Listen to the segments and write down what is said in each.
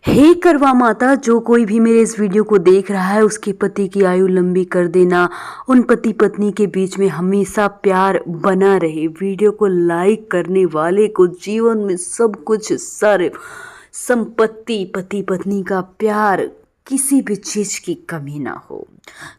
हे करवा माता, जो कोई भी मेरे इस वीडियो को देख रहा है उसके पति की आयु लंबी कर देना, उन पति पत्नी के बीच में हमेशा प्यार बना रहे। वीडियो को लाइक करने वाले को जीवन में सब कुछ, सारे संपत्ति, पति पत्नी का प्यार, किसी भी चीज की कमी ना हो।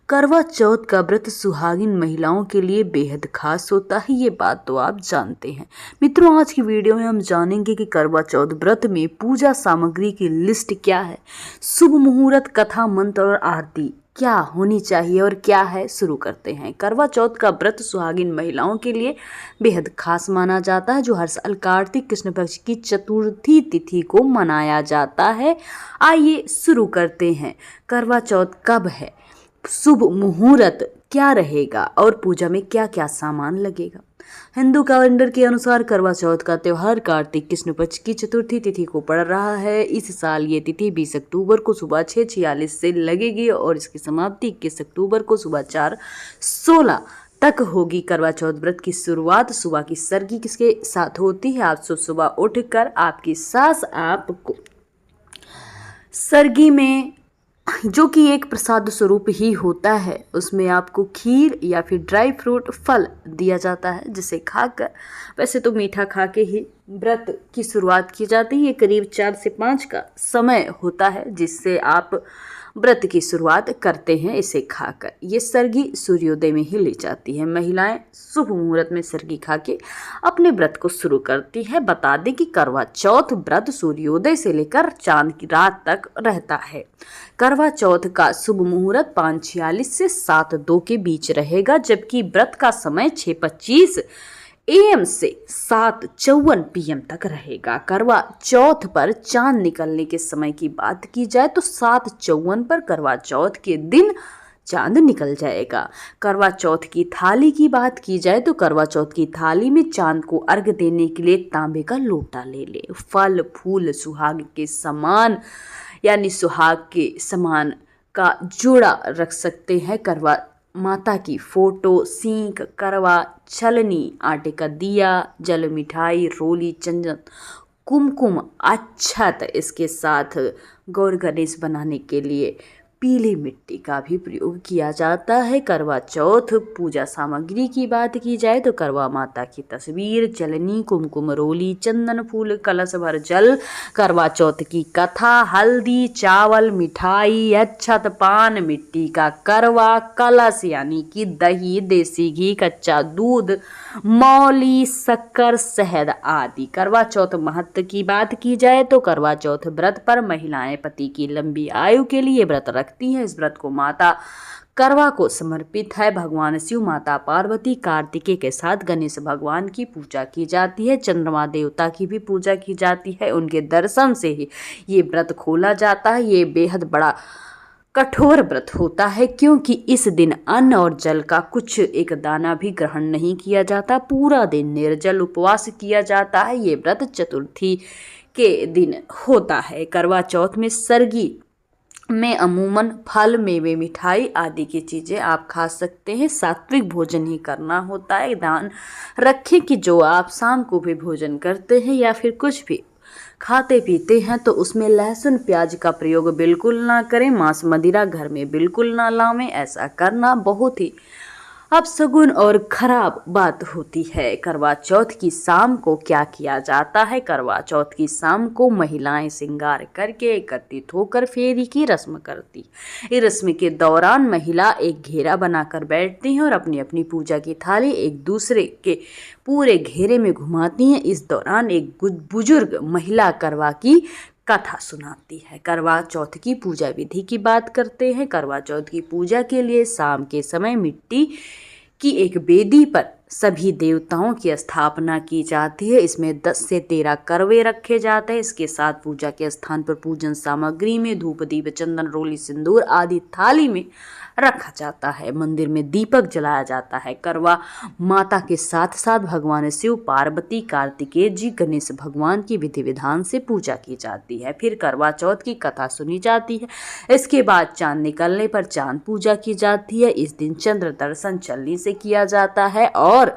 करवा चौथ का व्रत सुहागिन महिलाओं के लिए बेहद खास होता है, ये बात तो आप जानते हैं। मित्रों, आज की वीडियो में हम जानेंगे कि करवा चौथ व्रत में पूजा सामग्री की लिस्ट क्या है, शुभ मुहूर्त, कथा, मंत्र और आरती क्या होनी चाहिए और क्या है। शुरू करते हैं। करवा चौथ का व्रत सुहागिन महिलाओं के लिए बेहद खास माना जाता है, जो हर साल कार्तिक कृष्ण पक्ष की चतुर्थी तिथि को मनाया जाता है। आइए शुरू करते हैं। करवा चौथ कब है, शुभ मुहूर्त क्या रहेगा और पूजा में क्या क्या सामान लगेगा। हिंदू कैलेंडर के अनुसार करवा चौथ का त्यौहार कार्तिक कृष्ण पक्ष की चतुर्थी तिथि को पड़ रहा है। इस साल ये तिथि 20 अक्टूबर को सुबह 6:46 से लगेगी और इसकी समाप्ति 21 अक्टूबर को सुबह 4:16 तक होगी। करवा चौथ व्रत की शुरुआत सुबह की सरगी किसके साथ होती है। आप सुबह उठकर आपकी सास आपको सरगी में, जो कि एक प्रसाद स्वरूप ही होता है, उसमें आपको खीर या फिर ड्राई फ्रूट फल दिया जाता है, जिसे खाकर, वैसे तो मीठा खा के ही व्रत की शुरुआत की जाती है। ये करीब 4 से 5 का समय होता है जिससे आप व्रत की शुरुआत करते हैं इसे खाकर। ये सरगी सूर्योदय में ही ली जाती है। महिलाएं शुभ मुहूर्त में सरगी खा के अपने व्रत को शुरू करती है। बता दें कि करवा चौथ व्रत सूर्योदय से लेकर चांद की रात तक रहता है। करवा चौथ का शुभ मुहूर्त 5:46 से 7:02 के बीच रहेगा, जबकि व्रत का समय 6:25 AM से 7:54 PM तक रहेगा। करवा चौथ पर चांद निकलने के समय की बात की जाए तो 7:54 पर करवा चौथ के दिन चांद निकल जाएगा। करवा चौथ की थाली की बात की जाए तो करवा चौथ की थाली में चांद को अर्घ देने के लिए तांबे का लोटा ले ले। फल फूल सुहाग के समान, यानी सुहाग के समान का जोड़ा रख सकते हैं। करवा माता की फोटो, सींक, करवा छलनी, आटे का दिया, जल, मिठाई, रोली, चंदन, कुमकुम, अक्षत, इसके साथ गौर गणेश बनाने के लिए पीली मिट्टी का भी प्रयोग किया जाता है। करवा चौथ पूजा सामग्री की बात की जाए तो करवा माता की तस्वीर, चलनी, कुमकुम, रोली, चंदन फूल, कलश भर जल, करवा चौथ की कथा, हल्दी, चावल, मिठाई, अक्षत, पान, मिट्टी का करवा, कलश यानी कि दही, देसी घी, कच्चा दूध, मौली, शक्कर, शहद आदि। करवा चौथ महत्व की बात की जाए तो करवा चौथ व्रत पर महिलाएं पति की लंबी आयु के लिए व्रत रखती हैं। इस व्रत को माता करवा को समर्पित है। भगवान शिव, माता पार्वती, कार्तिकेय के साथ गणेश भगवान की पूजा की जाती है। चंद्रमा देवता की भी पूजा की जाती है। उनके दर्शन से ही ये व्रत खोला जाता है। ये बेहद बड़ा कठोर व्रत होता है, क्योंकि इस दिन अन्न और जल का कुछ एक दाना भी ग्रहण नहीं किया जाता। पूरा दिन निर्जल उपवास किया जाता है। ये व्रत चतुर्थी के दिन होता है। करवा चौथ में सरगी में अमूमन फल, मेवे, मिठाई आदि की चीज़ें आप खा सकते हैं। सात्विक भोजन ही करना होता है। ध्यान रखें कि जो आप शाम को भी भोजन करते हैं या फिर कुछ भी खाते पीते हैं तो उसमें लहसुन प्याज का प्रयोग बिल्कुल ना करें। मांस मदिरा घर में बिल्कुल ना लावें। ऐसा करना बहुत ही अपशगुन और खराब बात होती है। करवा चौथ की शाम को क्या किया जाता है। करवा चौथ की शाम को महिलाएं श्रृंगार करके एकत्रित होकर फेरी की रस्म करती। इस रस्म के दौरान महिला एक घेरा बनाकर बैठती हैं और अपनी अपनी पूजा की थाली एक दूसरे के पूरे घेरे में घुमाती हैं। इस दौरान एक बुजुर्ग महिला करवा की कथा सुनाती है। करवा चौथ की पूजा विधि की बात करते हैं। करवा चौथ की पूजा के लिए शाम के समय मिट्टी की एक वेदी पर सभी देवताओं की स्थापना की जाती है। इसमें 10 से 13 करवे रखे जाते हैं। इसके साथ पूजा के स्थान पर पूजन सामग्री में धूप, दीप, चंदन, रोली, सिंदूर आदि थाली में रखा जाता है। मंदिर में दीपक जलाया जाता है। करवा माता के साथ साथ भगवान शिव, पार्वती, कार्तिकेय जी, गणेश भगवान की विधि विधान से पूजा की जाती है। फिर करवा चौथ की कथा सुनी जाती है। इसके बाद चांद निकलने पर चांद पूजा की जाती है। इस दिन चंद्र दर्शन चलनी से किया जाता है और और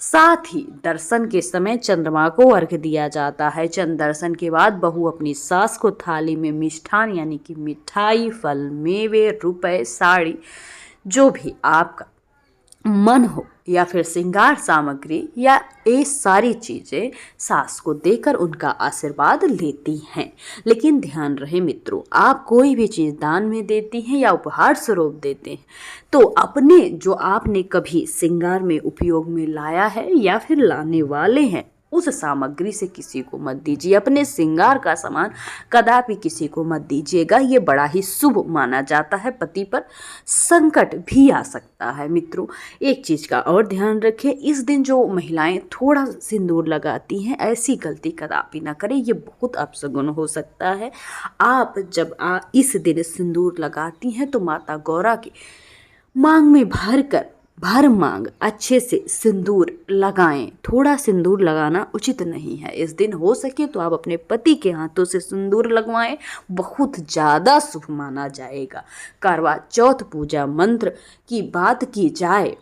साथ ही दर्शन के समय चंद्रमा को अर्घ्य दिया जाता है। चंद्र दर्शन के बाद बहू अपनी सास को थाली में मिष्ठान यानी कि मिठाई, फल, मेवे, रुपए, साड़ी, जो भी आपका मन हो या फिर श्रृंगार सामग्री या ये सारी चीजें सास को देकर उनका आशीर्वाद लेती हैं। लेकिन ध्यान रहे मित्रों, आप कोई भी चीज दान में देती हैं या उपहार स्वरूप देते हैं तो अपने जो आपने कभी श्रृंगार में उपयोग में लाया है या फिर लाने वाले हैं उस सामग्री से किसी को मत दीजिए। अपने श्रृंगार का सामान कदापि किसी को मत दीजिएगा, ये बड़ा ही शुभ माना जाता है। पति पर संकट भी आ सकता है। मित्रों, एक चीज का और ध्यान रखें, इस दिन जो महिलाएं थोड़ा सिंदूर लगाती हैं ऐसी गलती कदापि ना करें, ये बहुत अपशगुन हो सकता है। आप जब इस दिन सिंदूर लगाती हैं तो माता गौरा की मांग में भर मांग अच्छे से सिंदूर लगाएं। थोड़ा सिंदूर लगाना उचित नहीं है। इस दिन हो सके तो आप अपने पति के हाथों से सिंदूर लगवाएं, बहुत ज़्यादा शुभ माना जाएगा। करवा चौथ पूजा मंत्र की बात की जाए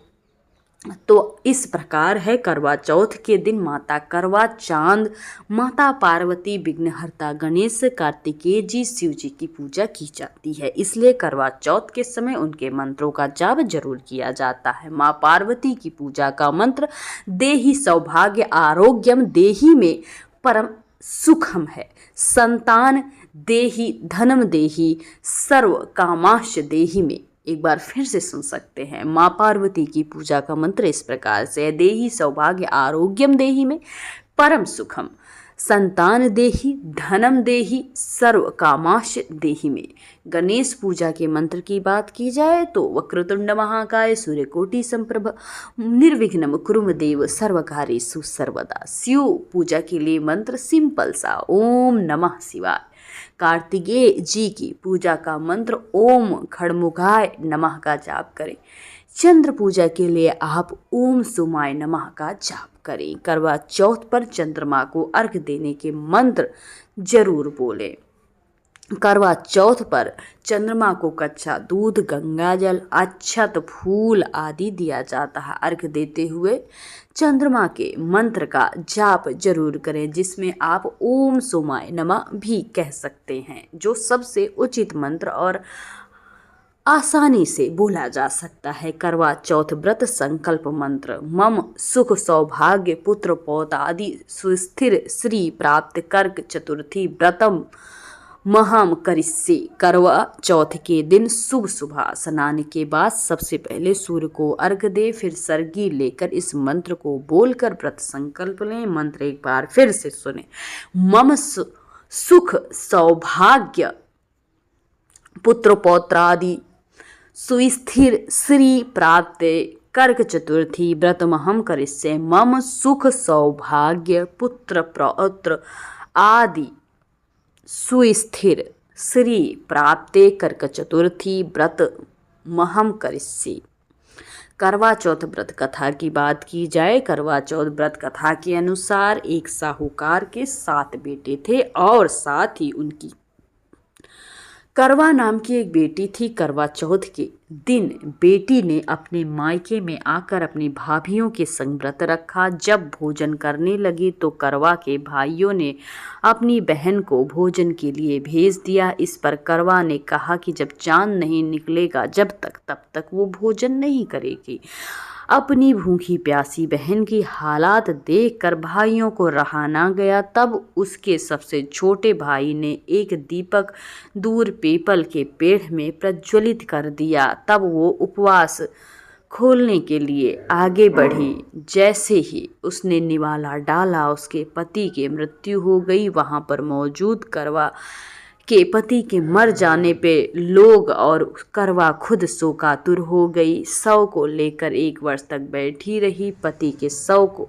तो इस प्रकार है। करवा चौथ के दिन माता करवा चांद, माता पार्वती, विघ्नहर्ता गणेश, कार्तिकेय जी, शिव जी की पूजा की जाती है। इसलिए करवा चौथ के समय उनके मंत्रों का जाप जरूर किया जाता है। माँ पार्वती की पूजा का मंत्र देहि सौभाग्य आरोग्यम देहि में परम सुखम है। संतान देहि धनम देहि सर्व कामाश देहि में एक बार फिर से सुन सकते हैं। माँ पार्वती की पूजा का मंत्र इस प्रकार से, देहि सौभाग्य आरोग्यम देहि में परम सुखम, संतान देहि धनम देहि सर्व कामाश देहि में। गणेश पूजा के मंत्र की बात की जाए तो वक्रतुंड महाकाय सूर्यकोटि संप्रभ निर्विघ्नम कुरुम देव सर्वकार्येषु सर्वदा। शिव पूजा के लिए मंत्र सिंपल सा, ओम नमः शिवाय। कार्तिकेय जी की पूजा का मंत्र ओम खड़मुखाय नमः का जाप करें। चंद्र पूजा के लिए आप ओम सुमाय नमः का जाप करें। करवा चौथ पर चंद्रमा को अर्घ्य देने के मंत्र जरूर बोलें। करवा चौथ पर चंद्रमा को कच्चा दूध, गंगाजल, अक्षत, फूल आदि दिया जाता है। अर्घ्य देते हुए चंद्रमा के मंत्र का जाप जरूर करें, जिसमें आप ओम सोमाय नमः भी कह सकते हैं, जो सबसे उचित मंत्र और आसानी से बोला जा सकता है। करवा चौथ व्रत संकल्प मंत्र मम सुख सौभाग्य पुत्र पौत्र आदि सुस्थिर श्री प्राप्त कर्क चतुर्थी व्रतम महाम करिष्ये। करवा चौथ के दिन शुभ सुबह स्नान के बाद सबसे पहले सूर्य को अर्घ्य दे, फिर सरगी लेकर इस मंत्र को बोलकर व्रत संकल्प लें। मंत्र एक बार फिर से सुने, मम सुख सौभाग्य पुत्र पौत्र आदि सुस्थिर श्री प्राप्त कर्क चतुर्थी व्रतमहम करिष्ये। मम सुख सौभाग्य पुत्र पौत्र आदि सुस्थिर श्री प्राप्ते कर्क चतुर्थी व्रत महम करिष्ये। करवा चौथ व्रत कथा की बात की जाए, करवा चौथ व्रत कथा के अनुसार एक साहूकार के 7 बेटे थे और साथ ही उनकी करवा नाम की एक बेटी थी। करवा चौथ के दिन बेटी ने अपने मायके में आकर अपनी भाभियों के संग व्रत रखा। जब भोजन करने लगी तो करवा के भाइयों ने अपनी बहन को भोजन के लिए भेज दिया। इस पर करवा ने कहा कि जब चांद नहीं निकलेगा तब तक वो भोजन नहीं करेगी। अपनी भूखी प्यासी बहन की हालात देखकर भाइयों को रहा ना गया। तब उसके सबसे छोटे भाई ने एक दीपक दूर पीपल के पेड़ में प्रज्वलित कर दिया। तब वो उपवास खोलने के लिए आगे बढ़ी। जैसे ही उसने निवाला डाला उसके पति की मृत्यु हो गई। वहाँ पर मौजूद करवा के पति के मर जाने पे लोग और करवा खुद शोकातुर हो गई। शव को लेकर 1 वर्ष तक बैठी रही। पति के शव को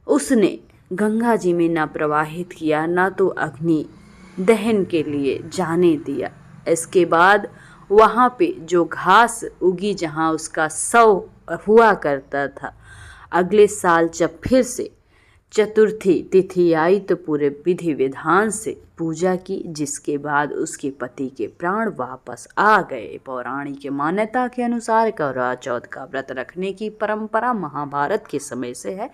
उसने गंगा जी में न प्रवाहित किया, न तो अग्नि दहन के लिए जाने दिया। इसके बाद वहाँ पे जो घास उगी जहाँ उसका शव हुआ करता था, अगले साल जब फिर से चतुर्थी तिथि आई तो पूरे विधि विधान से पूजा की, जिसके बाद उसके पति के प्राण वापस आ गए। पौराणिक मान्यता के अनुसार करवा चौथ का व्रत रखने की परंपरा महाभारत के समय से है।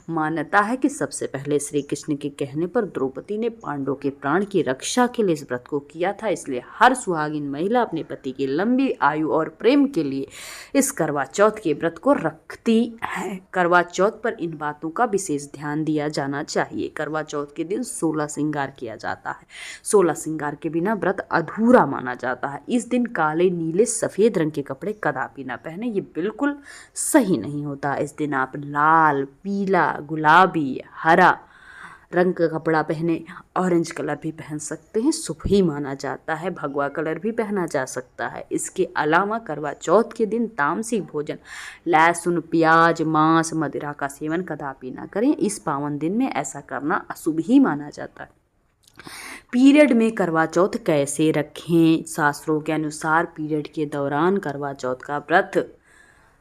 मान्यता है कि सबसे पहले श्री कृष्ण के कहने पर द्रौपदी ने पांडवों के प्राण की रक्षा के लिए इस व्रत को किया था। इसलिए हर सुहागिन महिला अपने पति की लंबी आयु और प्रेम के लिए इस करवा चौथ के व्रत को रखती है। करवा चौथ पर इन बातों का विशेष ध्यान दिया जाना चाहिए। करवा चौथ के दिन 16 श्रृंगार किया जाता है। 16 श्रृंगार के बिना व्रत अधूरा माना जाता है। इस दिन काले, नीले, सफेद रंग के कपड़े कदापि ना पहने, ये बिल्कुल सही नहीं होता। इस दिन आप लाल, पीला, गुलाबी, हरा रंग का कपड़ा पहने, ऑरेंज कलर भी पहन सकते हैं, शुभ ही माना जाता है। भगवा कलर भी पहना जा सकता है। इसके अलावा करवा चौथ के दिन तामसिक भोजन, लहसुन, प्याज, मांस, मदिरा का सेवन कदापि ना करें। इस पावन दिन में ऐसा करना अशुभ ही माना जाता है। पीरियड में करवा चौथ कैसे रखें? शास्त्रों के अनुसार पीरियड के दौरान करवा चौथ का व्रत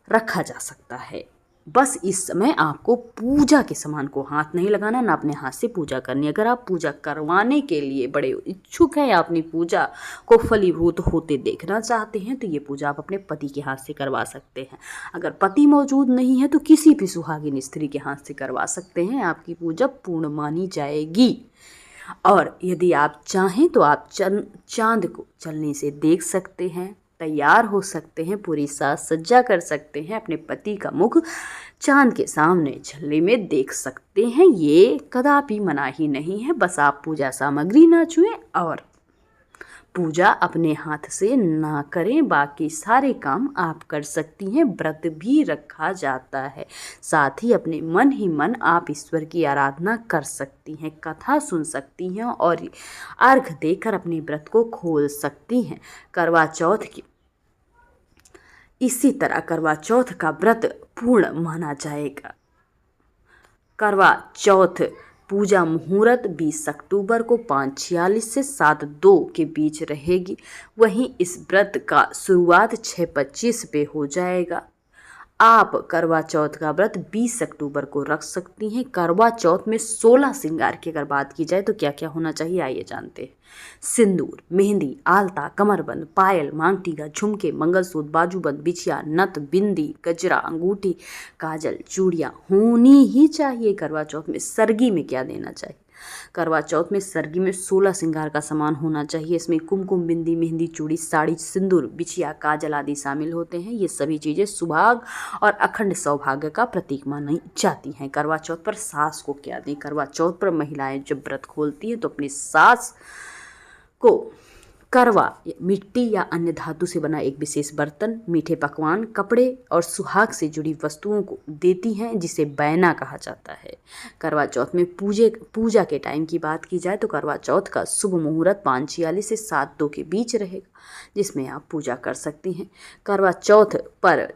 रखा जा सकता है। बस इस समय आपको पूजा के सामान को हाथ नहीं लगाना, ना अपने हाथ से पूजा करनी। अगर आप पूजा करवाने के लिए बड़े इच्छुक हैं या अपनी पूजा को फलीभूत होते देखना चाहते हैं, तो ये पूजा आप अपने पति के हाथ से करवा सकते हैं। अगर पति मौजूद नहीं है तो किसी भी सुहागिन स्त्री के हाथ से करवा सकते हैं। आपकी पूजा पूर्ण मानी जाएगी। और यदि आप चाहें तो आप चांद को चलने से देख सकते हैं, तैयार हो सकते हैं, पूरी साज सज्जा कर सकते हैं, अपने पति का मुख चांद के सामने झल्ले में देख सकते हैं। ये कदापि मना ही नहीं है। बस आप पूजा सामग्री ना छुएं और पूजा अपने हाथ से ना करें। बाकी सारे काम आप कर सकती हैं। व्रत भी रखा जाता है। साथ ही अपने मन ही मन आप ईश्वर की आराधना कर सकती हैं, कथा सुन सकती हैं और अर्घ देकर अपने व्रत को खोल सकती हैं। करवा चौथ की इसी तरह करवा चौथ का व्रत पूर्ण माना जाएगा। करवा चौथ पूजा मुहूर्त 20 अक्टूबर को 5:46 से 7:02 के बीच रहेगी। वहीं इस व्रत का शुरुआत 6:25 पे हो जाएगा। आप करवा चौथ का व्रत 20 अक्टूबर को रख सकती हैं। करवा चौथ में 16 श्रृंगार की अगर बात की जाए तो क्या क्या होना चाहिए, आइए जानते हैं। सिंदूर, मेहंदी, आलता, कमरबंद, पायल, मांगटीका, झुमके, मंगलसूत्र, बाजूबंद, बिछिया, नथ, बिंदी, गजरा, अंगूठी, काजल, चूड़ियाँ होनी ही चाहिए। करवा चौथ में सरगी में क्या देना चाहिए? करवा चौथ में सरगी में 16 श्रृंगार का सामान होना चाहिए। इसमें कुमकुम, बिंदी, मेहंदी, चूड़ी, साड़ी, सिंदूर, बिछिया, काजल आदि शामिल होते हैं। ये सभी चीज़ें सुहाग और अखंड सौभाग्य का प्रतीक मानी जाती हैं। करवा चौथ पर सास को क्या दें? करवा चौथ पर महिलाएं जब व्रत खोलती हैं तो अपनी सास को करवा मिट्टी या अन्य धातु से बना एक विशेष बर्तन, मीठे पकवान, कपड़े और सुहाग से जुड़ी वस्तुओं को देती हैं, जिसे बैना कहा जाता है। करवा चौथ में पूजा के टाइम की बात की जाए तो करवा चौथ का शुभ मुहूर्त 5:46 से 7:02 के बीच रहेगा, जिसमें आप पूजा कर सकती हैं। करवा चौथ पर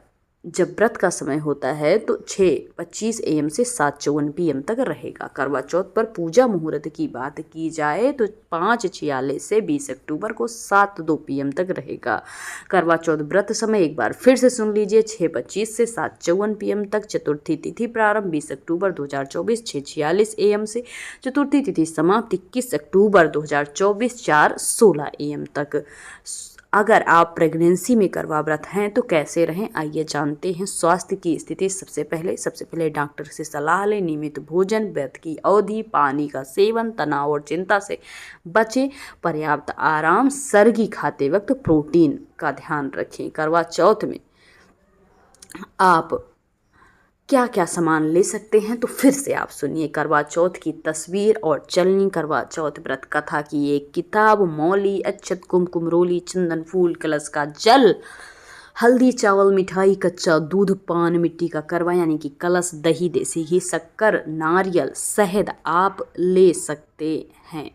जब व्रत का समय होता है तो 6:25 AM से 7:54 PM तक रहेगा। करवा चौथ पर पूजा मुहूर्त की बात की जाए तो 5:46 से 20 अक्टूबर को 7:02 PM तक रहेगा। करवा चौथ व्रत समय एक बार फिर से सुन लीजिए, 6:25 से 7:54 PM तक। चतुर्थी तिथि प्रारंभ 20 अक्टूबर 2024 6:46 AM से। चतुर्थी तिथि समाप्त 21 अक्टूबर 2024 4:16 AM तक। अगर आप प्रेगनेंसी में करवा व्रत हैं तो कैसे रहें, आइए जानते हैं। स्वास्थ्य की स्थिति सबसे पहले डॉक्टर से सलाह लें। नियमित भोजन, व्रत की अवधि, पानी का सेवन, तनाव और चिंता से बचें, पर्याप्त आराम, सरगी खाते वक्त प्रोटीन का ध्यान रखें। करवा चौथ में आप क्या क्या सामान ले सकते हैं तो फिर से आप सुनिए। करवा चौथ की तस्वीर और चलनी, करवा चौथ व्रत कथा की एक किताब, मौली, अक्षत, कुमकुम, रोली, चंदन, फूल, कलश का जल, हल्दी, चावल, मिठाई, कच्चा दूध, पान, मिट्टी का करवा यानी कि कलश, दही, देसी घी, शक्कर, नारियल, शहद आप ले सकते हैं।